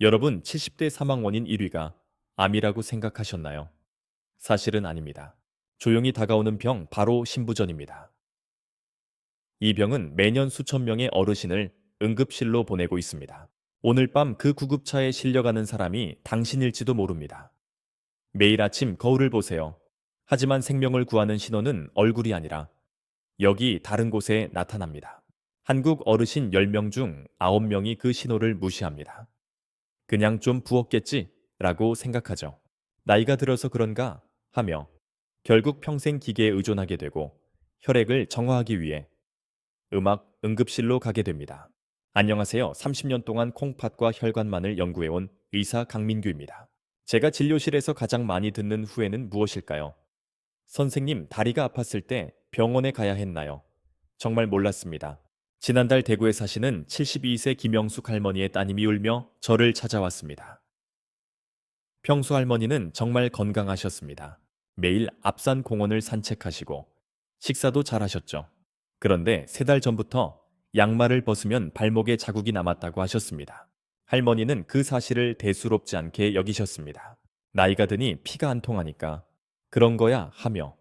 여러분 70대 사망 원인 1위가 암이라고 생각하셨나요? 사실은 아닙니다. 조용히 다가오는 병 바로 신부전입니다. 이 병은 매년 수천 명의 어르신을 응급실로 보내고 있습니다. 오늘 밤 그 구급차에 실려가는 사람이 당신일지도 모릅니다. 매일 아침 거울을 보세요. 하지만 생명을 구하는 신호는 얼굴이 아니라 여기 다른 곳에 나타납니다. 한국 어르신 10명 중 9명이 그 신호를 무시합니다. 그냥 좀 부었겠지? 라고 생각하죠. 나이가 들어서 그런가? 하며 결국 평생 기계에 의존하게 되고 혈액을 정화하기 위해 응급실로 가게 됩니다. 안녕하세요. 30년 동안 콩팥과 혈관만을 연구해온 의사 강민규입니다. 제가 진료실에서 가장 많이 듣는 후회는 무엇일까요? 선생님, 다리가 아팠을 때 병원에 가야 했나요? 정말 몰랐습니다. 지난달 대구에 사시는 72세 김영숙 할머니의 따님이 울며 저를 찾아왔습니다. 평소 할머니는 정말 건강하셨습니다. 매일 앞산 공원을 산책하시고 식사도 잘하셨죠. 그런데 3달 전부터 양말을 벗으면 발목에 자국이 남았다고 하셨습니다. 할머니는 그 사실을 대수롭지 않게 여기셨습니다. 나이가 드니 피가 안 통하니까 그런 거야 하며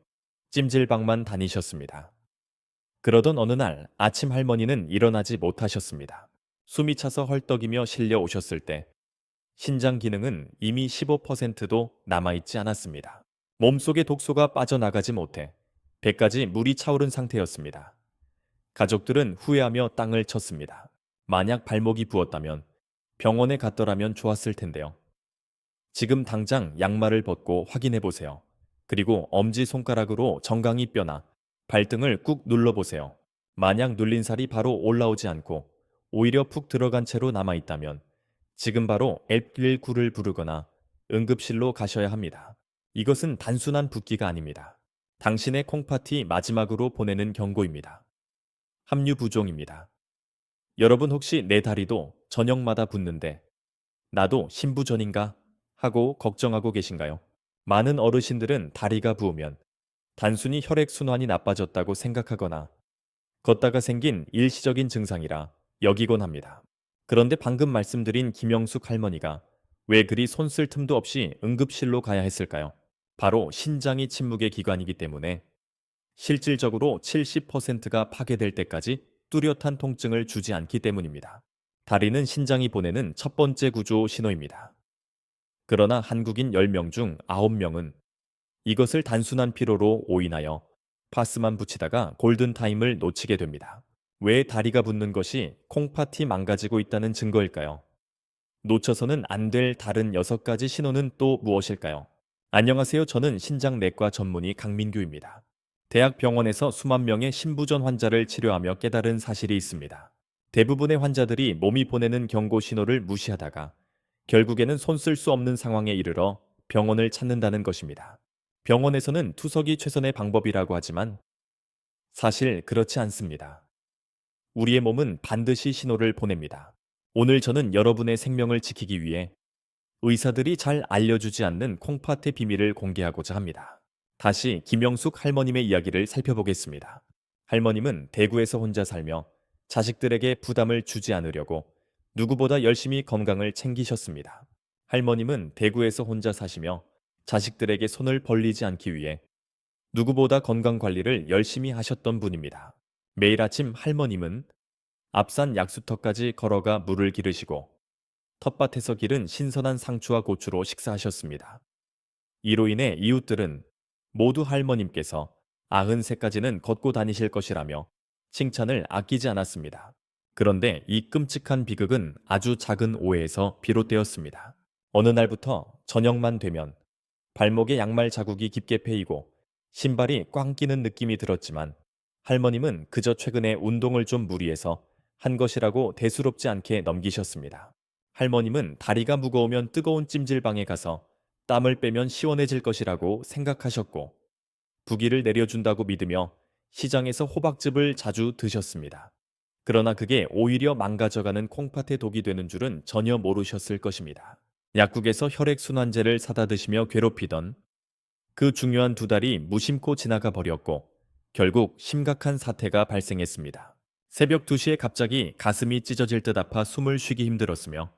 찜질방만 다니셨습니다. 그러던 어느 날 아침 할머니는 일어나지 못하셨습니다. 숨이 차서 헐떡이며 실려 오셨을 때 신장 기능은 이미 15%도 남아있지 않았습니다. 몸속의 독소가 빠져나가지 못해 배까지 물이 차오른 상태였습니다. 가족들은 후회하며 땅을 쳤습니다. 만약 발목이 부었다면 병원에 갔더라면 좋았을 텐데요. 지금 당장 양말을 벗고 확인해 보세요. 그리고 엄지손가락으로 정강이 뼈나 발등을 꾹 눌러보세요. 만약 눌린 살이 바로 올라오지 않고 오히려 푹 들어간 채로 남아있다면 지금 바로 119를 부르거나 응급실로 가셔야 합니다. 이것은 단순한 붓기가 아닙니다. 당신의 콩팥이 마지막으로 보내는 경고입니다. 함유 부종입니다. 여러분 혹시 내 다리도 저녁마다 붓는데 나도 신부전인가 하고 걱정하고 계신가요? 많은 어르신들은 다리가 부으면 단순히 혈액순환이 나빠졌다고 생각하거나 걷다가 생긴 일시적인 증상이라 여기곤 합니다. 그런데 방금 말씀드린 김영숙 할머니가 왜 그리 손쓸 틈도 없이 응급실로 가야 했을까요? 바로 신장이 침묵의 기관이기 때문에 실질적으로 70%가 파괴될 때까지 뚜렷한 통증을 주지 않기 때문입니다. 다리는 신장이 보내는 첫 번째 구조 신호입니다. 그러나 한국인 10명 중 9명은 이것을 단순한 피로로 오인하여 파스만 붙이다가 골든타임을 놓치게 됩니다. 왜 다리가 붓는 것이 콩팥이 망가지고 있다는 증거일까요? 놓쳐서는 안 될 다른 6가지 신호는 또 무엇일까요? 안녕하세요. 저는 신장내과 전문의 강민규입니다. 대학병원에서 수만 명의 신부전 환자를 치료하며 깨달은 사실이 있습니다. 대부분의 환자들이 몸이 보내는 경고 신호를 무시하다가 결국에는 손 쓸 수 없는 상황에 이르러 병원을 찾는다는 것입니다. 병원에서는 투석이 최선의 방법이라고 하지만 사실 그렇지 않습니다. 우리의 몸은 반드시 신호를 보냅니다. 오늘 저는 여러분의 생명을 지키기 위해 의사들이 잘 알려주지 않는 콩팥의 비밀을 공개하고자 합니다. 다시 김영숙 할머님의 이야기를 살펴보겠습니다. 할머님은 대구에서 혼자 살며 자식들에게 부담을 주지 않으려고 누구보다 열심히 건강을 챙기셨습니다. 할머님은 대구에서 혼자 사시며 자식들에게 손을 벌리지 않기 위해 누구보다 건강 관리를 열심히 하셨던 분입니다. 매일 아침 할머님은 앞산 약수터까지 걸어가 물을 기르시고 텃밭에서 기른 신선한 상추와 고추로 식사하셨습니다. 이로 인해 이웃들은 모두 할머님께서 93까지는 걷고 다니실 것이라며 칭찬을 아끼지 않았습니다. 그런데 이 끔찍한 비극은 아주 작은 오해에서 비롯되었습니다. 어느 날부터 저녁만 되면 발목에 양말 자국이 깊게 패이고 신발이 꽝 끼는 느낌이 들었지만 할머님은 그저 최근에 운동을 좀 무리해서 한 것이라고 대수롭지 않게 넘기셨습니다. 할머님은 다리가 무거우면 뜨거운 찜질방에 가서 땀을 빼면 시원해질 것이라고 생각하셨고 부기를 내려준다고 믿으며 시장에서 호박즙을 자주 드셨습니다. 그러나 그게 오히려 망가져가는 콩팥의 독이 되는 줄은 전혀 모르셨을 것입니다. 약국에서 혈액순환제를 사다 드시며 괴롭히던 그 중요한 2달이 무심코 지나가 버렸고 결국 심각한 사태가 발생했습니다. 새벽 2시에 갑자기 가슴이 찢어질 듯 아파 숨을 쉬기 힘들었으며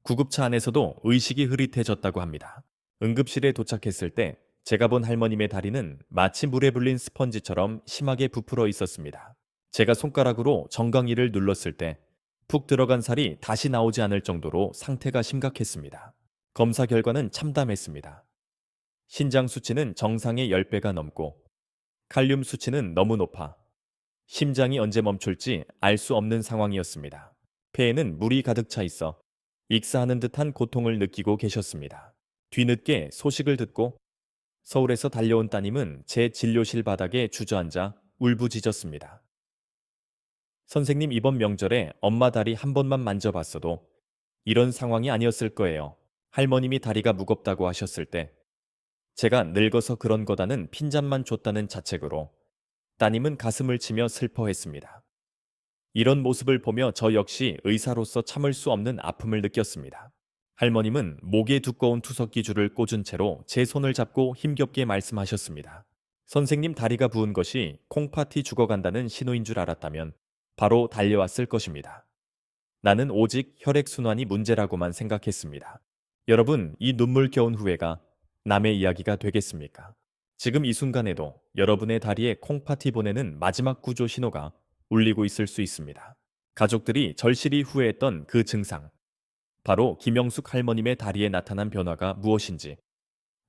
구급차 안에서도 의식이 흐릿해졌다고 합니다. 응급실에 도착했을 때 제가 본 할머님의 다리는 마치 물에 불린 스펀지처럼 심하게 부풀어 있었습니다. 제가 손가락으로 정강이를 눌렀을 때 푹 들어간 살이 다시 나오지 않을 정도로 상태가 심각했습니다. 검사 결과는 참담했습니다. 신장 수치는 정상의 10배가 넘고 칼륨 수치는 너무 높아 심장이 언제 멈출지 알 수 없는 상황이었습니다. 폐에는 물이 가득 차 있어 익사하는 듯한 고통을 느끼고 계셨습니다. 뒤늦게 소식을 듣고 서울에서 달려온 따님은 제 진료실 바닥에 주저앉아 울부짖었습니다. 선생님, 이번 명절에 엄마 다리 한 번만 만져봤어도 이런 상황이 아니었을 거예요. 할머님이 다리가 무겁다고 하셨을 때 제가 늙어서 그런 거다는 핀잔만 줬다는 자책으로 따님은 가슴을 치며 슬퍼했습니다. 이런 모습을 보며 저 역시 의사로서 참을 수 없는 아픔을 느꼈습니다. 할머님은 목에 두꺼운 투석기 줄을 꽂은 채로 제 손을 잡고 힘겹게 말씀하셨습니다. 선생님, 다리가 부은 것이 콩팥이 죽어간다는 신호인 줄 알았다면 바로 달려왔을 것입니다. 나는 오직 혈액순환이 문제라고만 생각했습니다. 여러분, 이 눈물겨운 후회가 남의 이야기가 되겠습니까? 지금 이 순간에도 여러분의 다리에 콩팥이 보내는 마지막 구조 신호가 울리고 있을 수 있습니다. 가족들이 절실히 후회했던 그 증상, 바로 김영숙 할머님의 다리에 나타난 변화가 무엇인지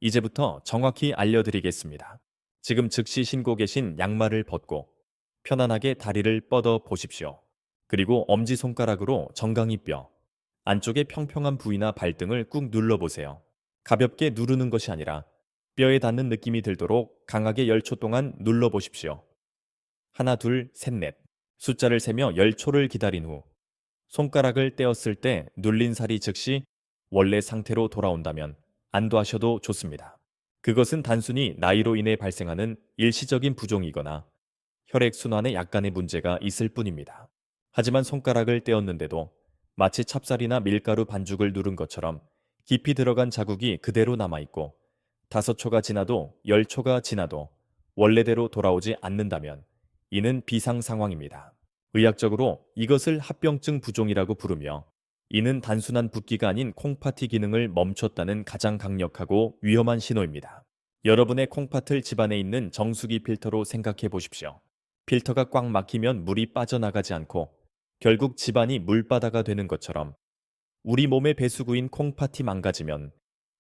이제부터 정확히 알려드리겠습니다. 지금 즉시 신고 계신 양말을 벗고 편안하게 다리를 뻗어 보십시오. 그리고 엄지손가락으로 정강이 뼈, 안쪽의 평평한 부위나 발등을 꾹 눌러보세요. 가볍게 누르는 것이 아니라 뼈에 닿는 느낌이 들도록 강하게 10초 동안 눌러보십시오. 하나, 둘, 셋, 넷. 숫자를 세며 10초를 기다린 후 손가락을 떼었을 때 눌린 살이 즉시 원래 상태로 돌아온다면 안도하셔도 좋습니다. 그것은 단순히 나이로 인해 발생하는 일시적인 부종이거나 혈액순환에 약간의 문제가 있을 뿐입니다. 하지만 손가락을 떼었는데도 마치 찹쌀이나 밀가루 반죽을 누른 것처럼 깊이 들어간 자국이 그대로 남아있고 5초가 지나도 10초가 지나도 원래대로 돌아오지 않는다면 이는 비상 상황입니다. 의학적으로 이것을 합병증 부종이라고 부르며 이는 단순한 붓기가 아닌 콩팥이 기능을 멈췄다는 가장 강력하고 위험한 신호입니다. 여러분의 콩팥을 집안에 있는 정수기 필터로 생각해 보십시오. 필터가 꽉 막히면 물이 빠져나가지 않고 결국 집안이 물바다가 되는 것처럼 우리 몸의 배수구인 콩팥이 망가지면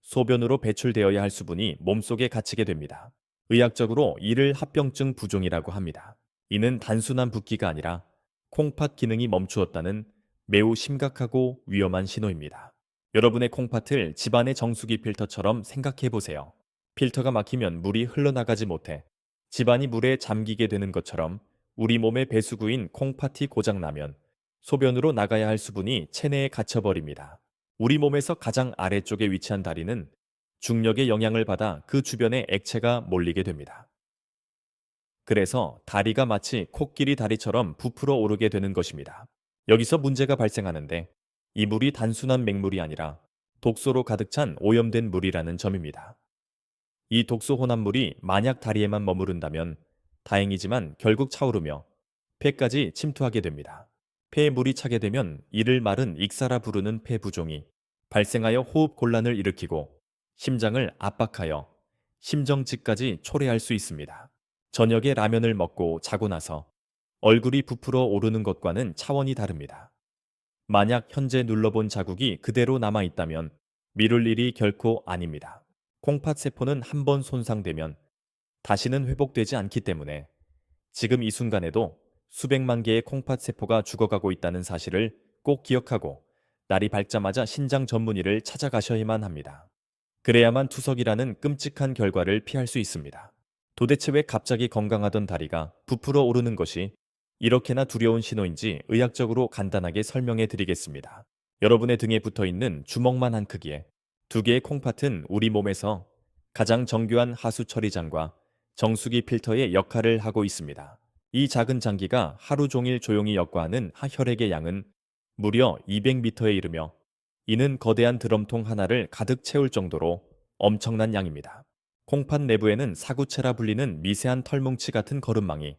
소변으로 배출되어야 할 수분이 몸속에 갇히게 됩니다. 의학적으로 이를 합병증 부종이라고 합니다. 이는 단순한 붓기가 아니라 콩팥 기능이 멈추었다는 매우 심각하고 위험한 신호입니다. 여러분의 콩팥을 집안의 정수기 필터처럼 생각해 보세요. 필터가 막히면 물이 흘러나가지 못해 집안이 물에 잠기게 되는 것처럼 우리 몸의 배수구인 콩팥이 고장나면 소변으로 나가야 할 수분이 체내에 갇혀버립니다. 우리 몸에서 가장 아래쪽에 위치한 다리는 중력의 영향을 받아 그 주변에 액체가 몰리게 됩니다. 그래서 다리가 마치 코끼리 다리처럼 부풀어 오르게 되는 것입니다. 여기서 문제가 발생하는데 이 물이 단순한 맹물이 아니라 독소로 가득 찬 오염된 물이라는 점입니다. 이 독소 혼합물이 만약 다리에만 머무른다면 다행이지만 결국 차오르며 폐까지 침투하게 됩니다. 폐에 물이 차게 되면 이를 마른 익사라 부르는 폐 부종이 발생하여 호흡 곤란을 일으키고 심장을 압박하여 심정지까지 초래할 수 있습니다. 저녁에 라면을 먹고 자고 나서 얼굴이 부풀어 오르는 것과는 차원이 다릅니다. 만약 현재 눌러본 자국이 그대로 남아있다면 미룰 일이 결코 아닙니다. 콩팥 세포는 한 번 손상되면 다시는 회복되지 않기 때문에 지금 이 순간에도 수백만 개의 콩팥 세포가 죽어가고 있다는 사실을 꼭 기억하고 날이 밝자마자 신장 전문의를 찾아가셔야만 합니다. 그래야만 투석이라는 끔찍한 결과를 피할 수 있습니다. 도대체 왜 갑자기 건강하던 다리가 부풀어 오르는 것이 이렇게나 두려운 신호인지 의학적으로 간단하게 설명해 드리겠습니다. 여러분의 등에 붙어 있는 주먹만한 크기의 2개의 콩팥은 우리 몸에서 가장 정교한 하수 처리장과 정수기 필터의 역할을 하고 있습니다. 이 작은 장기가 하루 종일 조용히 역과하는 혈액의 양은 무려 200m에 이르며 이는 거대한 드럼통 하나를 가득 채울 정도로 엄청난 양입니다. 콩팥 내부에는 사구체라 불리는 미세한 털뭉치 같은 거름망이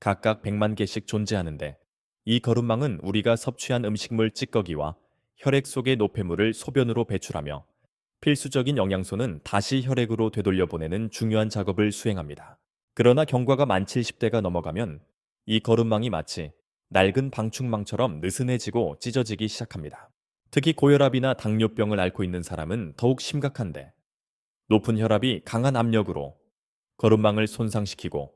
각각 100만 개씩 존재하는데 이 거름망은 우리가 섭취한 음식물 찌꺼기와 혈액 속의 노폐물을 소변으로 배출하며 필수적인 영양소는 다시 혈액으로 되돌려 보내는 중요한 작업을 수행합니다. 그러나 경과가 만 70대가 넘어가면 이 거름망이 마치 낡은 방충망처럼 느슨해지고 찢어지기 시작합니다. 특히 고혈압이나 당뇨병을 앓고 있는 사람은 더욱 심각한데, 높은 혈압이 강한 압력으로 거름망을 손상시키고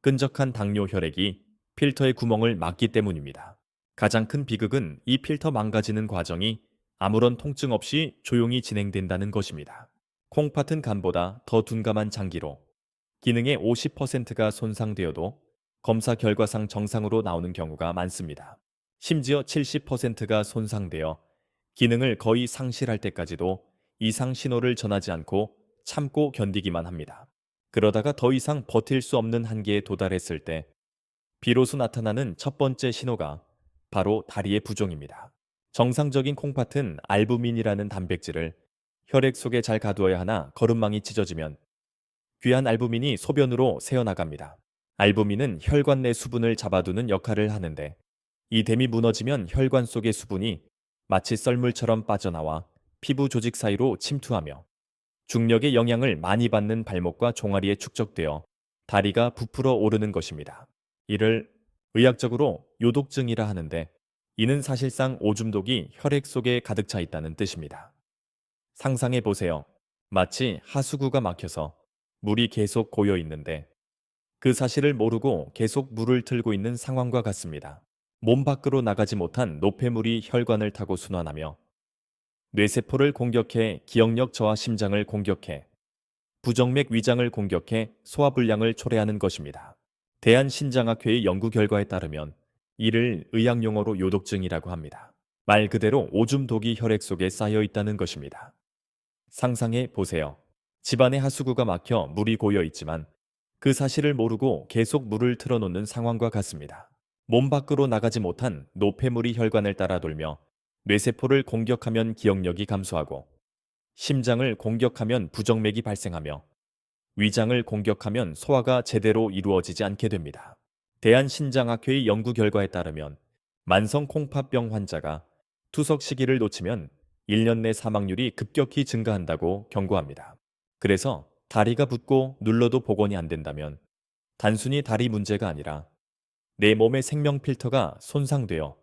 끈적한 당뇨 혈액이 필터의 구멍을 막기 때문입니다. 가장 큰 비극은 이 필터 망가지는 과정이 아무런 통증 없이 조용히 진행된다는 것입니다. 콩팥은 간보다 더 둔감한 장기로 기능의 50%가 손상되어도 검사 결과상 정상으로 나오는 경우가 많습니다. 심지어 70%가 손상되어 기능을 거의 상실할 때까지도 이상 신호를 전하지 않고 참고 견디기만 합니다. 그러다가 더 이상 버틸 수 없는 한계에 도달했을 때 비로소 나타나는 첫 번째 신호가 바로 다리의 부종입니다. 정상적인 콩팥은 알부민이라는 단백질을 혈액 속에 잘 가두어야 하나 거름망이 찢어지면 귀한 알부민이 소변으로 새어나갑니다. 알부민은 혈관 내 수분을 잡아두는 역할을 하는데, 이 댐이 무너지면 혈관 속의 수분이 마치 썰물처럼 빠져나와 피부 조직 사이로 침투하며 중력의 영향을 많이 받는 발목과 종아리에 축적되어 다리가 부풀어 오르는 것입니다. 이를 의학적으로 요독증이라 하는데, 이는 사실상 오줌독이 혈액 속에 가득 차 있다는 뜻입니다. 상상해 보세요. 마치 하수구가 막혀서 물이 계속 고여 있는데 그 사실을 모르고 계속 물을 틀고 있는 상황과 같습니다. 몸 밖으로 나가지 못한 노폐물이 혈관을 타고 순환하며 뇌세포를 공격해 기억력 저하 심장을 공격해 부정맥 위장을 공격해 소화불량을 초래하는 것입니다. 대한신장학회의 연구 결과에 따르면 이를 의학용어로 요독증이라고 합니다. 말 그대로 오줌독이 혈액 속에 쌓여 있다는 것입니다. 상상해 보세요. 집안의 하수구가 막혀 물이 고여 있지만 그 사실을 모르고 계속 물을 틀어놓는 상황과 같습니다. 몸 밖으로 나가지 못한 노폐물이 혈관을 따라 돌며 뇌세포를 공격하면 기억력이 감소하고, 심장을 공격하면 부정맥이 발생하며, 위장을 공격하면 소화가 제대로 이루어지지 않게 됩니다. 대한신장학회의 연구 결과에 따르면 만성 콩팥병 환자가 투석 시기를 놓치면 1년 내 사망률이 급격히 증가한다고 경고합니다. 그래서 다리가 붓고 눌러도 복원이 안 된다면 단순히 다리 문제가 아니라 내 몸의 생명 필터가 손상되어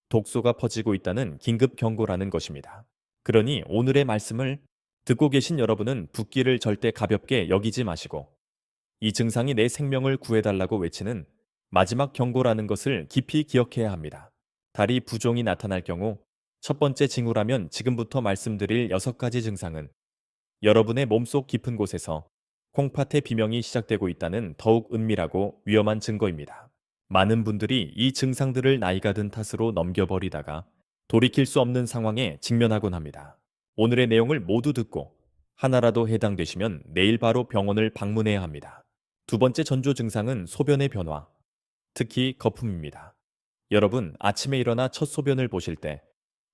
독소가 퍼지고 있다는 긴급 경고라는 것입니다. 그러니 오늘의 말씀을 듣고 계신 여러분은 붓기를 절대 가볍게 여기지 마시고 이 증상이 내 생명을 구해달라고 외치는 마지막 경고라는 것을 깊이 기억해야 합니다. 다리 부종이 나타날 경우 첫 번째 징후라면 지금부터 말씀드릴 6가지 증상은 여러분의 몸속 깊은 곳에서 콩팥의 비명이 시작되고 있다는 더욱 은밀하고 위험한 증거입니다. 많은 분들이 이 증상들을 나이가 든 탓으로 넘겨버리다가 돌이킬 수 없는 상황에 직면하곤 합니다. 오늘의 내용을 모두 듣고 하나라도 해당되시면 내일 바로 병원을 방문해야 합니다. 두 번째 전조 증상은 소변의 변화, 특히 거품입니다. 여러분, 아침에 일어나 첫 소변을 보실 때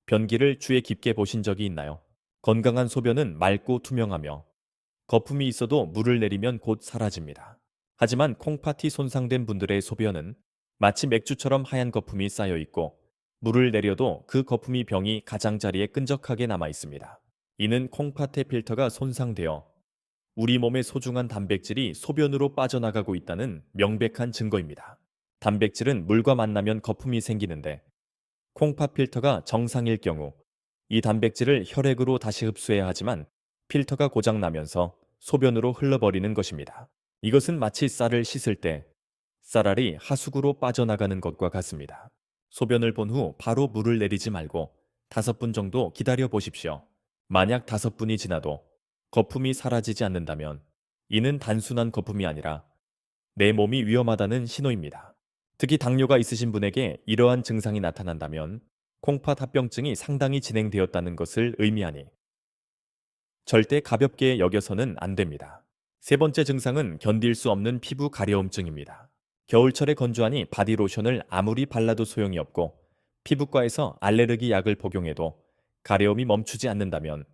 변기를 주에 깊게 보신 적이 있나요? 건강한 소변은 맑고 투명하며 거품이 있어도 물을 내리면 곧 사라집니다. 하지만 콩팥이 손상된 분들의 소변은 마치 맥주처럼 하얀 거품이 쌓여 있고, 물을 내려도 그 거품이 병이 가장자리에 끈적하게 남아 있습니다. 이는 콩팥의 필터가 손상되어 우리 몸의 소중한 단백질이 소변으로 빠져나가고 있다는 명백한 증거입니다. 단백질은 물과 만나면 거품이 생기는데, 콩팥 필터가 정상일 경우 이 단백질을 혈액으로 다시 흡수해야 하지만 필터가 고장나면서 소변으로 흘러버리는 것입니다. 이것은 마치 쌀을 씻을 때 쌀알이 하수구로 빠져나가는 것과 같습니다. 소변을 본 후 바로 물을 내리지 말고 5분 정도 기다려 보십시오. 만약 5분이 지나도 거품이 사라지지 않는다면 이는 단순한 거품이 아니라 내 몸이 위험하다는 신호입니다. 특히 당뇨가 있으신 분에게 이러한 증상이 나타난다면 콩팥 합병증이 상당히 진행되었다는 것을 의미하니 절대 가볍게 여겨서는 안 됩니다. 세 번째 증상은 견딜 수 없는 피부 가려움증입니다. 겨울철에 건조하니 바디로션을 아무리 발라도 소용이 없고 피부과에서 알레르기 약을 복용해도 가려움이 멈추지 않는다면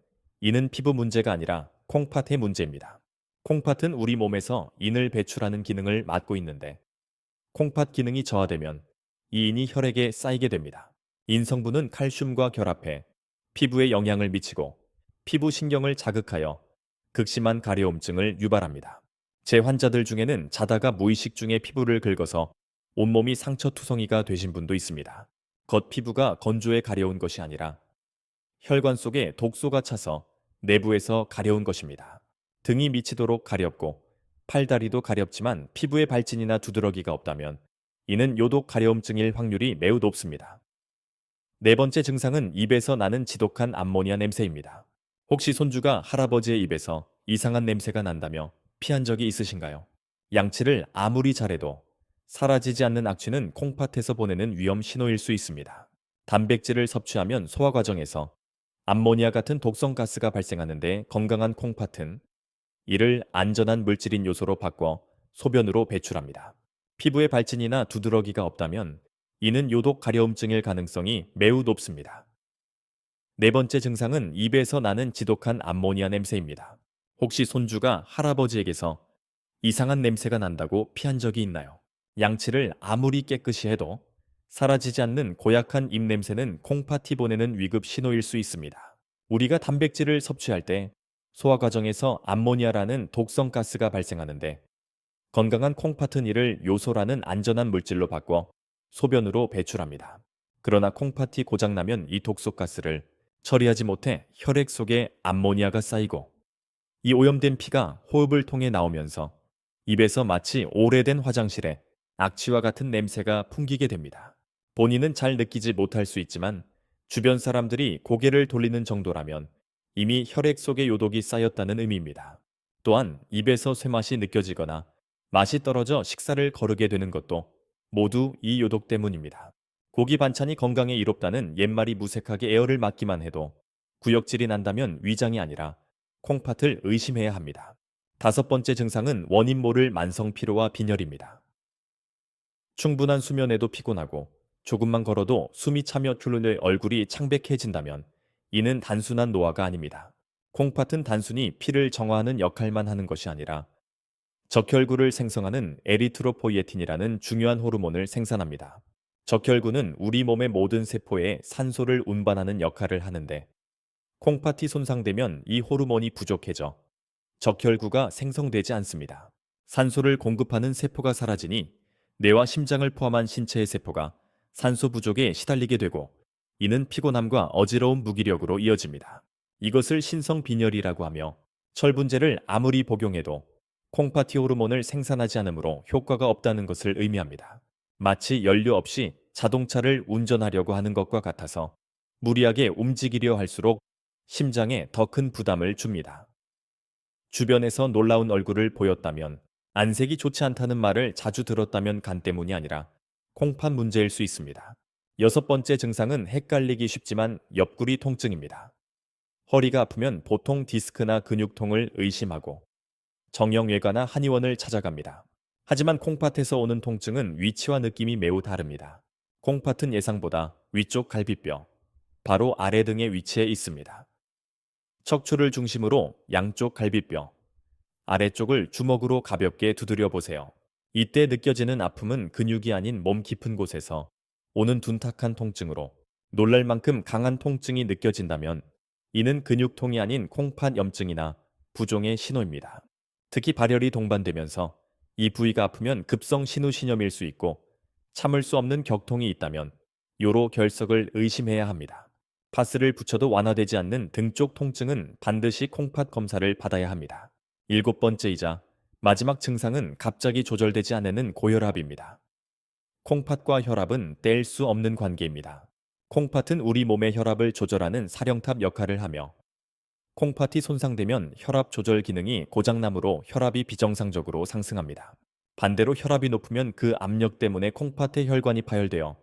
이는 피부 문제가 아니라 콩팥의 문제입니다. 콩팥은 우리 몸에서 인을 배출하는 기능을 맡고 있는데, 콩팥 기능이 저하되면 이 인이 혈액에 쌓이게 됩니다. 인 성분은 칼슘과 결합해 피부에 영향을 미치고 피부 신경을 자극하여 극심한 가려움증을 유발합니다. 제 환자들 중에는 자다가 무의식 중에 피부를 긁어서 온몸이 상처투성이가 되신 분도 있습니다. 겉 피부가 건조해 가려운 것이 아니라 혈관 속에 독소가 차서 내부에서 가려운 것입니다. 등이 미치도록 가렵고 팔다리도 가렵지만 피부에 발진이나 두드러기가 없다면 이는 요독 가려움증일 확률이 매우 높습니다. 네 번째 증상은 입에서 나는 지독한 암모니아 냄새입니다. 혹시 손주가 할아버지의 입에서 이상한 냄새가 난다며 피한 적이 있으신가요? 양치를 아무리 잘해도 사라지지 않는 악취는 콩팥에서 보내는 위험 신호일 수 있습니다. 단백질을 섭취하면 소화 과정에서 암모니아 같은 독성 가스가 발생하는데 건강한 콩팥은 이를 안전한 물질인 요소로 바꿔 소변으로 배출합니다. 피부에 발진이나 두드러기가 없다면 이는 요독 가려움증일 가능성이 매우 높습니다. 네 번째 증상은 입에서 나는 지독한 암모니아 냄새입니다. 혹시 손주가 할아버지에게서 이상한 냄새가 난다고 피한 적이 있나요? 양치를 아무리 깨끗이 해도 사라지지 않는 고약한 입냄새는 콩팥이 보내는 위급 신호일 수 있습니다. 우리가 단백질을 섭취할 때 소화 과정에서 암모니아라는 독성 가스가 발생하는데 건강한 콩팥은 이를 요소라는 안전한 물질로 바꿔 소변으로 배출합니다. 그러나 콩팥이 고장나면 이 독소 가스를 처리하지 못해 혈액 속에 암모니아가 쌓이고 이 오염된 피가 호흡을 통해 나오면서 입에서 마치 오래된 화장실에 악취와 같은 냄새가 풍기게 됩니다. 본인은 잘 느끼지 못할 수 있지만 주변 사람들이 고개를 돌리는 정도라면 이미 혈액 속에 요독이 쌓였다는 의미입니다. 또한 입에서 쇠맛이 느껴지거나 맛이 떨어져 식사를 거르게 되는 것도 모두 이 요독 때문입니다. 고기 반찬이 건강에 이롭다는 옛말이 무색하게 에어를 맞기만 해도 구역질이 난다면 위장이 아니라 콩팥을 의심해야 합니다. 다섯 번째 증상은 원인 모를 만성 피로와 빈혈입니다. 충분한 수면에도 피곤하고 조금만 걸어도 숨이 차며 출혈 얼굴이 창백해진다면 이는 단순한 노화가 아닙니다. 콩팥은 단순히 피를 정화하는 역할만 하는 것이 아니라 적혈구를 생성하는 에리트로포이에틴이라는 중요한 호르몬을 생산합니다. 적혈구는 우리 몸의 모든 세포에 산소를 운반하는 역할을 하는데 콩팥이 손상되면 이 호르몬이 부족해져 적혈구가 생성되지 않습니다. 산소를 공급하는 세포가 사라지니 뇌와 심장을 포함한 신체의 세포가 산소 부족에 시달리게 되고 이는 피곤함과 어지러운 무기력으로 이어집니다. 이것을 신성빈혈이라고 하며 철분제를 아무리 복용해도 콩팥이 호르몬을 생산하지 않으므로 효과가 없다는 것을 의미합니다. 마치 연료 없이 자동차를 운전하려고 하는 것과 같아서 무리하게 움직이려 할수록 심장에 더 큰 부담을 줍니다. 주변에서 놀라운 얼굴을 보였다면 안색이 좋지 않다는 말을 자주 들었다면 간 때문이 아니라 콩팥 문제일 수 있습니다. 여섯 번째 증상은 헷갈리기 쉽지만 옆구리 통증입니다. 허리가 아프면 보통 디스크나 근육통을 의심하고 정형외과나 한의원을 찾아갑니다. 하지만 콩팥에서 오는 통증은 위치와 느낌이 매우 다릅니다. 콩팥은 예상보다 위쪽 갈비뼈, 바로 아래 등에 위치해 있습니다. 척추를 중심으로 양쪽 갈비뼈, 아래쪽을 주먹으로 가볍게 두드려 보세요. 이때 느껴지는 아픔은 근육이 아닌 몸 깊은 곳에서 오는 둔탁한 통증으로 놀랄 만큼 강한 통증이 느껴진다면 이는 근육통이 아닌 콩팥 염증이나 부종의 신호입니다. 특히 발열이 동반되면서 이 부위가 아프면 급성 신우신염일 수 있고 참을 수 없는 격통이 있다면 요로 결석을 의심해야 합니다. 파스를 붙여도 완화되지 않는 등 쪽 통증은 반드시 콩팥 검사를 받아야 합니다. 일곱 번째이자 마지막 증상은 갑자기 조절되지 않는 고혈압입니다. 콩팥과 혈압은 뗄 수 없는 관계입니다. 콩팥은 우리 몸의 혈압을 조절하는 사령탑 역할을 하며 콩팥이 손상되면 혈압 조절 기능이 고장나므로 혈압이 비정상적으로 상승합니다. 반대로 혈압이 높으면 그 압력 때문에 콩팥의 혈관이 파열되어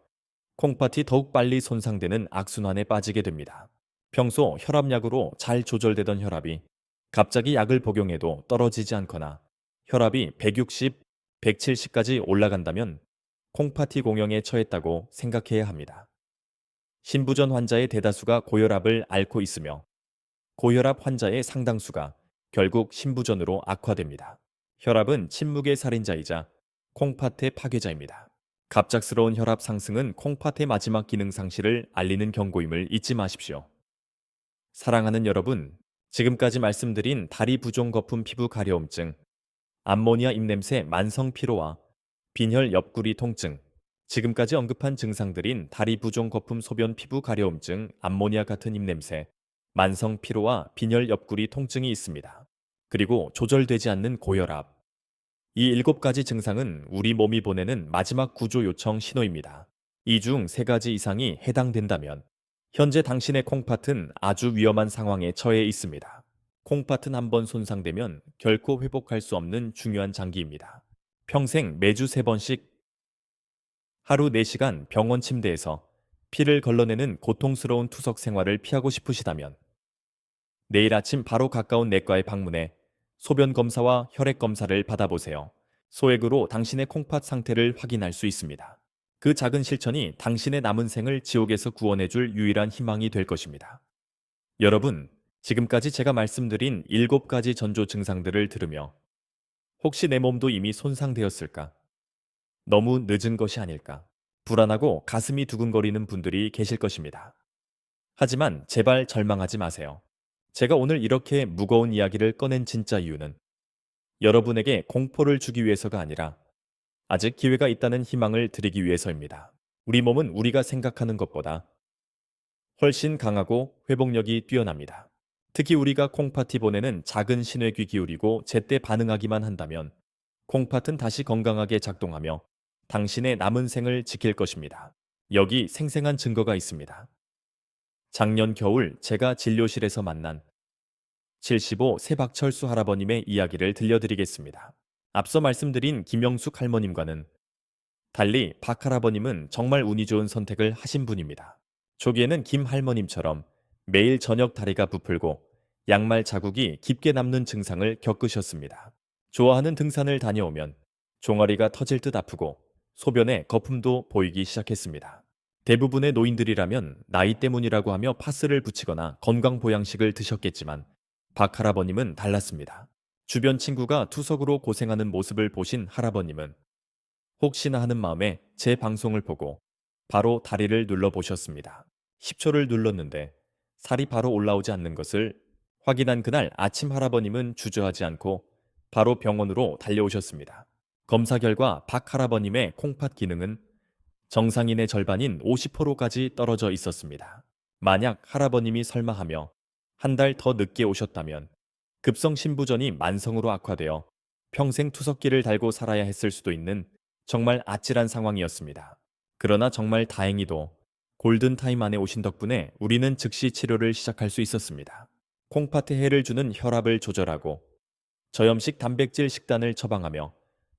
콩팥이 더욱 빨리 손상되는 악순환에 빠지게 됩니다. 평소 혈압약으로 잘 조절되던 혈압이 갑자기 약을 복용해도 떨어지지 않거나 혈압이 160, 170까지 올라간다면 콩팥이 공형에 처했다고 생각해야 합니다. 신부전 환자의 대다수가 고혈압을 앓고 있으며 고혈압 환자의 상당수가 결국 신부전으로 악화됩니다. 혈압은 침묵의 살인자이자 콩팥의 파괴자입니다. 갑작스러운 혈압 상승은 콩팥의 마지막 기능 상실을 알리는 경고임을 잊지 마십시오. 사랑하는 여러분, 지금까지 말씀드린 다리 부종 거품 피부 가려움증, 암모니아 입냄새 만성 피로와 빈혈 옆구리 통증, 지금까지 언급한 증상들인 다리 부종 거품 소변 피부 가려움증, 암모니아 같은 입냄새, 만성 피로와 빈혈 옆구리 통증이 있습니다. 그리고 조절되지 않는 고혈압. 이 7가지 증상은 우리 몸이 보내는 마지막 구조 요청 신호입니다. 이 중 3가지 이상이 해당된다면 현재 당신의 콩팥은 아주 위험한 상황에 처해 있습니다. 콩팥은 한번 손상되면 결코 회복할 수 없는 중요한 장기입니다. 평생 매주 3번씩 하루 4시간 병원 침대에서 피를 걸러내는 고통스러운 투석 생활을 피하고 싶으시다면 내일 아침 바로 가까운 내과에 방문해 소변 검사와 혈액 검사를 받아보세요. 소액으로 당신의 콩팥 상태를 확인할 수 있습니다. 그 작은 실천이 당신의 남은 생을 지옥에서 구원해줄 유일한 희망이 될 것입니다. 여러분, 지금까지 제가 말씀드린 7가지 전조 증상들을 들으며 혹시 내 몸도 이미 손상되었을까? 너무 늦은 것이 아닐까? 불안하고 가슴이 두근거리는 분들이 계실 것입니다. 하지만 제발 절망하지 마세요. 제가 오늘 이렇게 무거운 이야기를 꺼낸 진짜 이유는 여러분에게 공포를 주기 위해서가 아니라 아직 기회가 있다는 희망을 드리기 위해서입니다. 우리 몸은 우리가 생각하는 것보다 훨씬 강하고 회복력이 뛰어납니다. 특히 우리가 콩팥이 보내는 작은 신호에 귀 기울이고 제때 반응하기만 한다면 콩팥은 다시 건강하게 작동하며 당신의 남은 생을 지킬 것입니다. 여기 생생한 증거가 있습니다. 작년 겨울 제가 진료실에서 만난 75 세박철수 할아버님의 이야기를 들려드리겠습니다. 앞서 말씀드린 김영숙 할머님과는 달리 박 할아버님은 정말 운이 좋은 선택을 하신 분입니다. 초기에는 김 할머님처럼 매일 저녁 다리가 부풀고 양말 자국이 깊게 남는 증상을 겪으셨습니다. 좋아하는 등산을 다녀오면 종아리가 터질 듯 아프고 소변에 거품도 보이기 시작했습니다. 대부분의 노인들이라면 나이 때문이라고 하며 파스를 붙이거나 건강 보양식을 드셨겠지만 박 할아버님은 달랐습니다. 주변 친구가 투석으로 고생하는 모습을 보신 할아버님은 혹시나 하는 마음에 제 방송을 보고 바로 다리를 눌러보셨습니다. 10초를 눌렀는데 살이 바로 올라오지 않는 것을 확인한 그날 아침 할아버님은 주저하지 않고 바로 병원으로 달려오셨습니다. 검사 결과 박 할아버님의 콩팥 기능은 정상인의 절반인 50%까지 떨어져 있었습니다. 만약 할아버님이 설마 하며 한 달 더 늦게 오셨다면 급성 신부전이 만성으로 악화되어 평생 투석기를 달고 살아야 했을 수도 있는 정말 아찔한 상황이었습니다. 그러나 정말 다행히도 골든타임 안에 오신 덕분에 우리는 즉시 치료를 시작할 수 있었습니다. 콩팥에 해를 주는 혈압을 조절하고 저염식 단백질 식단을 처방하며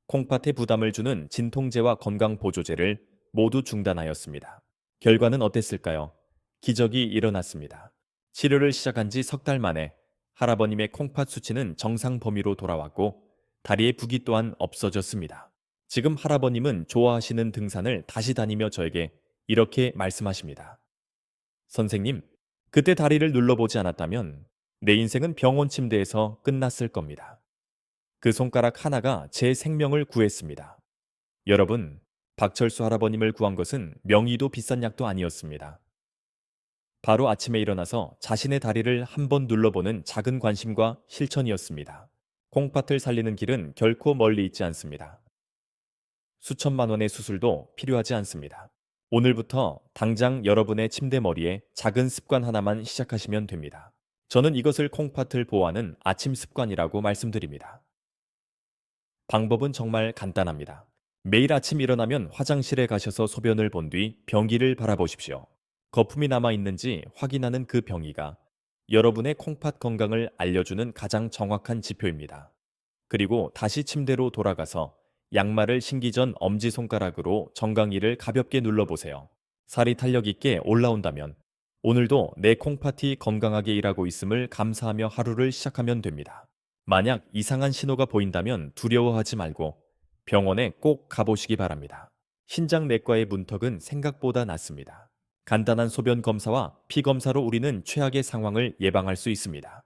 콩팥에 부담을 주는 진통제와 건강보조제를 모두 중단하였습니다. 결과는 어땠을까요? 기적이 일어났습니다. 치료를 시작한 지 석 달 만에 할아버님의 콩팥 수치는 정상 범위로 돌아왔고 다리의 부기 또한 없어졌습니다. 지금 할아버님은 좋아하시는 등산을 다시 다니며 저에게 이렇게 말씀하십니다. 선생님, 그때 다리를 눌러보지 않았다면 내 인생은 병원 침대에서 끝났을 겁니다. 그 손가락 하나가 제 생명을 구했습니다. 여러분, 박철수 할아버님을 구한 것은 명의도 비싼 약도 아니었습니다. 바로 아침에 일어나서 자신의 다리를 한번 눌러보는 작은 관심과 실천이었습니다. 콩팥을 살리는 길은 결코 멀리 있지 않습니다. 수천만 원의 수술도 필요하지 않습니다. 오늘부터 당장 여러분의 침대 머리에 작은 습관 하나만 시작하시면 됩니다. 저는 이것을 콩팥을 보호하는 아침 습관이라고 말씀드립니다. 방법은 정말 간단합니다. 매일 아침 일어나면 화장실에 가셔서 소변을 본 뒤 변기를 바라보십시오. 거품이 남아 있는지 확인하는 그 변기가 여러분의 콩팥 건강을 알려주는 가장 정확한 지표입니다. 그리고 다시 침대로 돌아가서 양말을 신기 전 엄지손가락으로 정강이를 가볍게 눌러보세요. 살이 탄력 있게 올라온다면 오늘도 내 콩팥이 건강하게 일하고 있음을 감사하며 하루를 시작하면 됩니다. 만약 이상한 신호가 보인다면 두려워하지 말고 병원에 꼭 가보시기 바랍니다. 신장내과의 문턱은 생각보다 낮습니다. 간단한 소변 검사와 피 검사로 우리는 최악의 상황을 예방할 수 있습니다.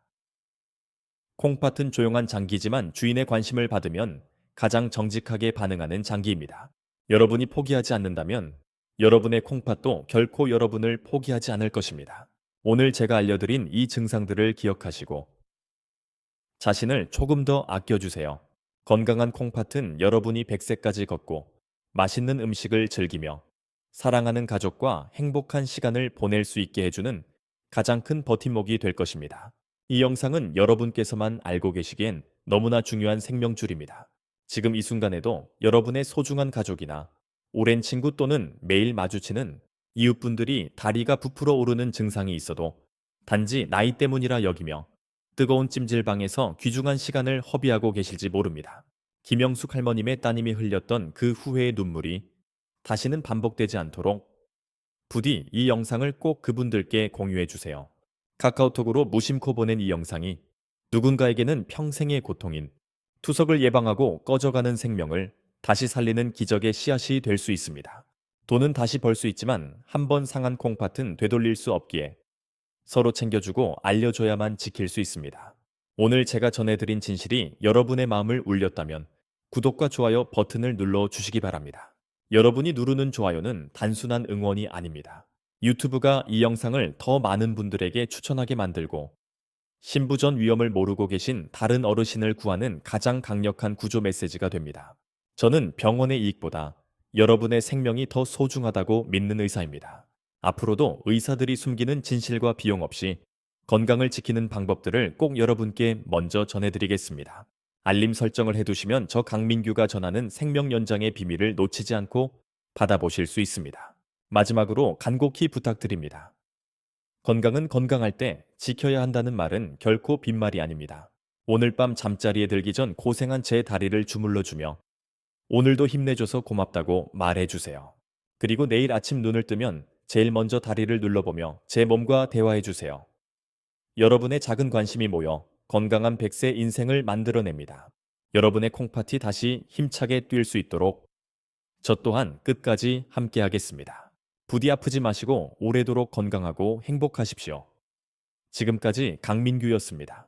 콩팥은 조용한 장기지만 주인의 관심을 받으면 가장 정직하게 반응하는 장기입니다. 여러분이 포기하지 않는다면 여러분의 콩팥도 결코 여러분을 포기하지 않을 것입니다. 오늘 제가 알려드린 이 증상들을 기억하시고 자신을 조금 더 아껴주세요. 건강한 콩팥은 여러분이 100세까지 걷고 맛있는 음식을 즐기며 사랑하는 가족과 행복한 시간을 보낼 수 있게 해주는 가장 큰 버팀목이 될 것입니다. 이 영상은 여러분께서만 알고 계시기엔 너무나 중요한 생명줄입니다. 지금 이 순간에도 여러분의 소중한 가족이나 오랜 친구 또는 매일 마주치는 이웃분들이 다리가 부풀어 오르는 증상이 있어도 단지 나이 때문이라 여기며 뜨거운 찜질방에서 귀중한 시간을 허비하고 계실지 모릅니다. 김영숙 할머님의 따님이 흘렸던 그 후회의 눈물이 다시는 반복되지 않도록 부디 이 영상을 꼭 그분들께 공유해 주세요. 카카오톡으로 무심코 보낸 이 영상이 누군가에게는 평생의 고통인 투석을 예방하고 꺼져가는 생명을 다시 살리는 기적의 씨앗이 될 수 있습니다. 돈은 다시 벌 수 있지만 한 번 상한 콩팥은 되돌릴 수 없기에 서로 챙겨주고 알려줘야만 지킬 수 있습니다. 오늘 제가 전해드린 진실이 여러분의 마음을 울렸다면 구독과 좋아요 버튼을 눌러 주시기 바랍니다. 여러분이 누르는 좋아요는 단순한 응원이 아닙니다. 유튜브가 이 영상을 더 많은 분들에게 추천하게 만들고 신부전 위험을 모르고 계신 다른 어르신을 구하는 가장 강력한 구조 메시지가 됩니다. 저는 병원의 이익보다 여러분의 생명이 더 소중하다고 믿는 의사입니다. 앞으로도 의사들이 숨기는 진실과 비용 없이 건강을 지키는 방법들을 꼭 여러분께 먼저 전해드리겠습니다. 알림 설정을 해두시면 저 강민규가 전하는 생명 연장의 비밀을 놓치지 않고 받아보실 수 있습니다. 마지막으로 간곡히 부탁드립니다. 건강은 건강할 때 지켜야 한다는 말은 결코 빈말이 아닙니다. 오늘 밤 잠자리에 들기 전 고생한 제 다리를 주물러주며 오늘도 힘내줘서 고맙다고 말해주세요. 그리고 내일 아침 눈을 뜨면 제일 먼저 다리를 눌러보며 제 몸과 대화해주세요. 여러분의 작은 관심이 모여 건강한 100세 인생을 만들어냅니다. 여러분의 콩팥이 다시 힘차게 뛸 수 있도록 저 또한 끝까지 함께하겠습니다. 부디 아프지 마시고 오래도록 건강하고 행복하십시오. 지금까지 강민규였습니다.